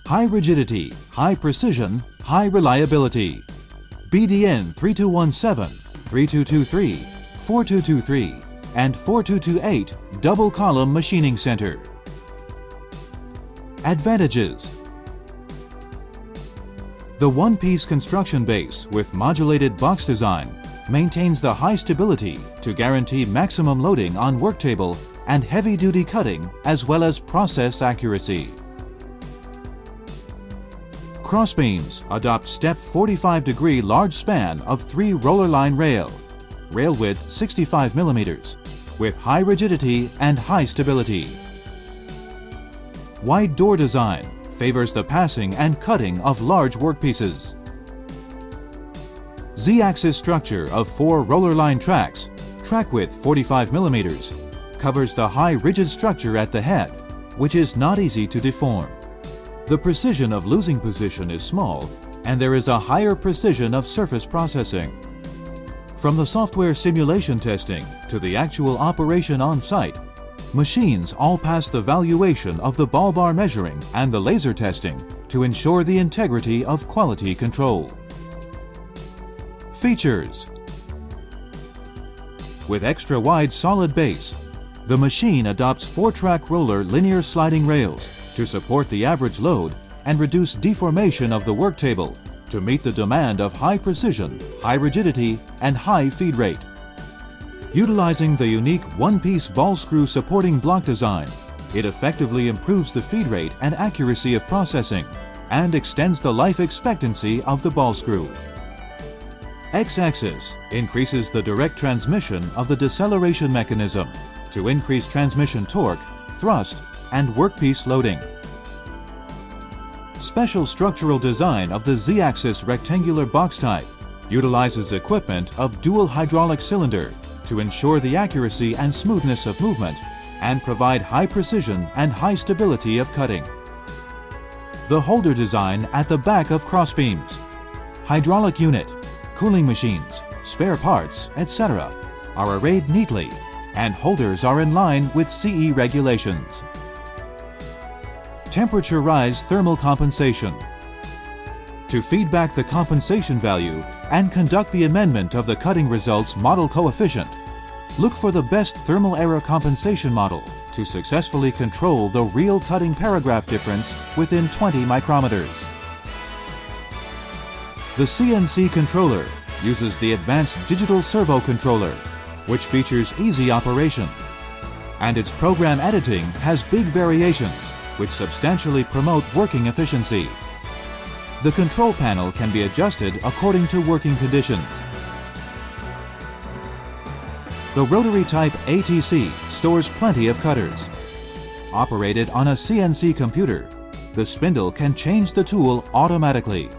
high rigidity, high precision, high reliability. BDN 3217, 3223, 4223, and 4228 double column machining center. Advantages: the one-piece construction base with modulated box design maintains the high stability to guarantee maximum loading on work table and heavy-duty cutting as well as process accuracy. Crossbeams adopt step 45-degree large span of 3 roller line rail width 65 mm, with high rigidity and high stability. Wide door design favors the passing and cutting of large workpieces. Z-axis structure of 4 roller line tracks, track width 45 mm, covers the high rigid structure at the head, which is not easy to deform. The precision of losing position is small, and there is a higher precision of surface processing. From the software simulation testing to the actual operation on site, machines all pass the valuation of the ball bar measuring and the laser testing to ensure the integrity of quality control. Features: with extra wide solid base, the machine adopts 4-track roller linear sliding rails to support the average load and reduce deformation of the work table to meet the demand of high precision, high rigidity, and high feed rate. Utilizing the unique one-piece ball screw supporting block design, it effectively improves the feed rate and accuracy of processing and extends the life expectancy of the ball screw. X-axis increases the direct transmission of the deceleration mechanism to increase transmission torque, thrust, and workpiece loading. Special structural design of the Z-axis rectangular box type utilizes equipment of dual hydraulic cylinder to ensure the accuracy and smoothness of movement and provide high precision and high stability of cutting. The holder design at the back of crossbeams, hydraulic unit, cooling machines, spare parts, etc. are arrayed neatly, and holders are in line with CE regulations. Temperature rise thermal compensation. To feed back the compensation value and conduct the amendment of the cutting results model coefficient, look for the best thermal error compensation model to successfully control the real cutting paragraph difference within 20 micrometers. The CNC controller uses the advanced digital servo controller, which features easy operation, and its program editing has big variations which substantially promote working efficiency. The control panel can be adjusted according to working conditions. The rotary type ATC stores plenty of cutters. Operated on a CNC computer, the spindle can change the tool automatically.